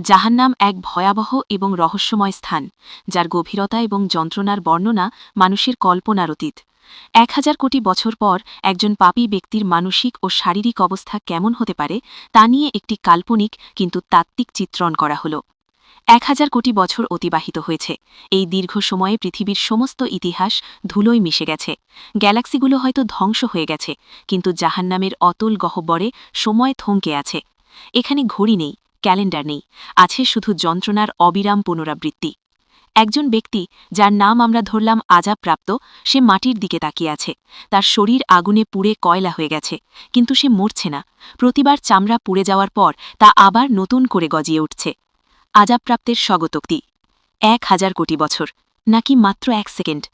জাহান্নাম এক ভয়াবহ এবং রহস্যময় স্থান, যার গভীরতা এবং যন্ত্রণার বর্ণনা মানুষের কল্পনার অতীত। ১,০০০ কোটি বছর পর একজন পাপী ব্যক্তির মানসিক ও শারীরিক অবস্থা কেমন হতে পারে তা নিয়ে একটি কাল্পনিক কিন্তু তাত্ত্বিক চিত্রণ করা হল। ১,০০০ কোটি বছর অতিবাহিত হয়েছে। এই দীর্ঘ সময়ে পৃথিবীর সমস্ত ইতিহাস ধুলোয় মিশে গেছে। গ্যালাক্সিগুলো হয়তো ধ্বংস হয়ে গেছে, কিন্তু জাহান্নামের অতল গহ্বরে সময় থমকে আছে। এখানে ঘড়ি নেই, ক্যালেন্ডার নেই, আছে শুধু যন্ত্রণার অবিরাম পুনরাবৃত্তি। একজন ব্যক্তি, যার নাম আমরা ধরলাম আযাবপ্রাপ্ত, সে মাটির দিকে তাকিয়ে আছে। তার শরীর আগুনে পুড়ে কয়লা হয়ে গেছে, কিন্তু সে মরছে না। প্রতিবার চামড়া পুড়ে যাওয়ার পর তা আবার নতুন করে গজিয়ে উঠছে। আযাবপ্রাপ্তের স্বগতোক্তি: ১,০০০ কোটি বছর, নাকি মাত্র ১ সেকেন্ড?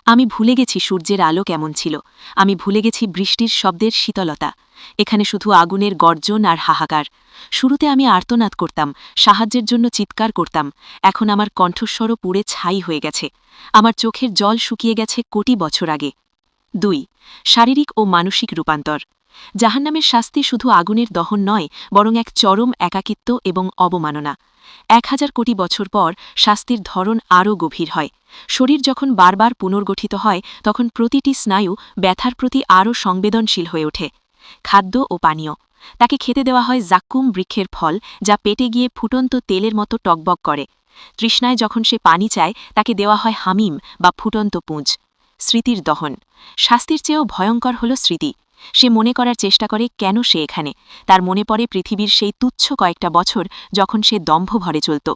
আমি ভুলে গেছি সূর্যের আলো কেমন ছিল। আমি ভুলে গেছি বৃষ্টির শব্দের শীতলতা। এখানে শুধু আগুনের গর্জন আর হাহাকার। শুরুতে আমি আর্তনাদ করতাম, সাহায্যের জন্য চিৎকার করতাম। এখন আমার কণ্ঠস্বরও পুড়ে ছাই হয়ে গেছে। আমার চোখের জল শুকিয়ে গেছে কোটি বছর আগে। ২. শারীরিক ও মানসিক রূপান্তর। জাহান্নামের শাস্তি শুধু আগুনের দহন নয়, বরং এক চরম একাকিত্ব এবং অবমাননা। ১,০০০ কোটি বছর পর শাস্তির ধরন আরও গভীর হয়। শরীর যখন বারবার পুনর্গঠিত হয়, তখন প্রতিটি স্নায়ু ব্যথার প্রতি আরও সংবেদনশীল হয়ে ওঠে। খাদ্য ও পানীয়: তাকে খেতে দেওয়া হয় জাক্কুম বৃক্ষের ফল, যা পেটে গিয়ে ফুটন্ত তেলের মতো টকবক করে। তৃষ্ণায় যখন সে পানি চায়, তাকে দেওয়া হয় হামিম বা ফুটন্ত পুঁজ। স্মৃতির দহন: শাস্তির চেয়েও ভয়ঙ্কর হল স্মৃতি। সে মনে করার চেষ্টা করে কেন সে এখানে। তার মনে পড়ে পৃথিবীর সেই তুচ্ছ কয়েকটা বছর যখন সে দম্ভ ভরে চলত।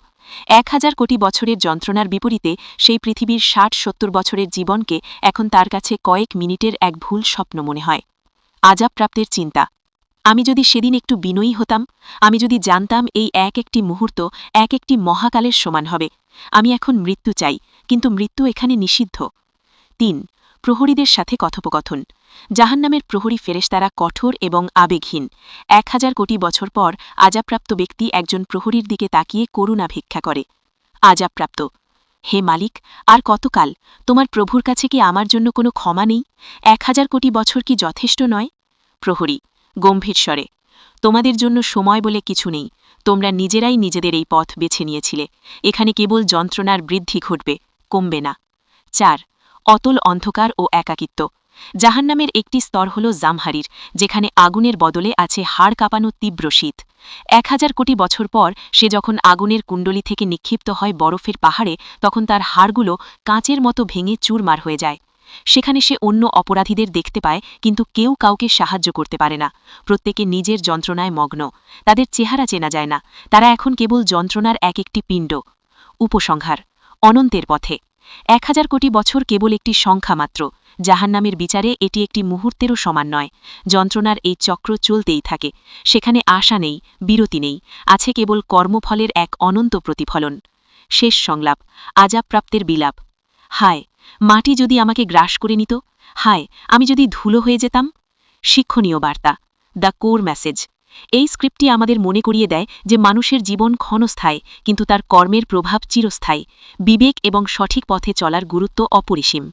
১,০০০ কোটি বছরের যন্ত্রণার বিপরীতে সেই পৃথিবীর ৬০-৭০ বছরের জীবনকে এখন তার কাছে কয়েক মিনিটের এক ভুল স্বপ্ন মনে হয়। আযাবপ্রাপ্তের চিন্তা: আমি যদি সেদিন একটু বিনয়ী হতাম, আমি যদি জানতাম এই এক একটি মুহূর্ত এক একটি মহাকালের সমান হবে। আমি এখন মৃত্যু চাই, কিন্তু মৃত্যু এখানে নিষিদ্ধ। ৩. প্রহরীদের সাথে কথোপকথন। জাহান্নামের প্রহরী ফেরেশতারা কঠোর এবং আবেগহীন। ১,০০০ কোটি বছর পর আযাবপ্রাপ্ত ব্যক্তি একজন প্রহরীর দিকে তাকিয়ে করুণা ভিক্ষা করে। আযাবপ্রাপ্ত: হে মালিক, আর কতকাল? তোমার প্রভুর কাছে কি আমার জন্য কোনো ক্ষমা নেই? ১,০০০ কোটি বছর কি যথেষ্ট নয়? প্রহরী গম্ভীর স্বরে: তোমাদের জন্য সময় বলে কিছু নেই। তোমরা নিজেরাই নিজেদের এই পথ বেছে নিয়েছিলে। এখানে কেবল যন্ত্রণার বৃদ্ধি ঘটবে, কমবে না। ৪. অতল অন্ধকার ও একাকিত্ব। জাহান্নামের একটি স্তর হল জামহারির, যেখানে আগুনের বদলে আছে হাড় কাঁপানো তীব্র শীত। ১,০০০ কোটি বছর পর সে যখন আগুনের কুণ্ডলী থেকে নিক্ষিপ্ত হয় বরফের পাহাড়ে, তখন তার হাড়গুলো কাঁচের মতো ভেঙে চুরমার হয়ে যায়। সেখানে সে অন্য অপরাধীদের দেখতে পায়, কিন্তু কেউ কাউকে সাহায্য করতে পারে না। প্রত্যেকে নিজের যন্ত্রণায় মগ্ন। তাদের চেহারা চেনা যায় না। তারা এখন কেবল যন্ত্রণার এক একটি পিণ্ড। উপসংহার: অনন্তের পথে। ১,০০০ কোটি বছর কেবল একটি সংখ্যা মাত্র। জাহান্নামের বিচারে এটি একটি মুহূর্তেরও সমান নয়। যন্ত্রণার এই চক্র চলতেই থাকে। সেখানে আশা নেই, বিরতি নেই, আছে কেবল কর্মফলের এক অনন্ত প্রতিফলন। শেষ সংলাপ: আযাবপ্রাপ্তের বিলাপ। হায়, মাটি যদি আমাকে গ্রাস করে নিত! হায়, আমি যদি ধুলো হয়ে যেতাম! শিক্ষণীয় বার্তা: দ্য কোর মেসেজ। এই স্ক্রিপ্টটি আমাদের মনে করিয়ে দেয় যে মানুষের জীবন ক্ষণস্থায়ী, কিন্তু তার কর্মের প্রভাব চিরস্থায়ী। বিবেক এবং সঠিক পথে চলার গুরুত্ব অপরিসীম।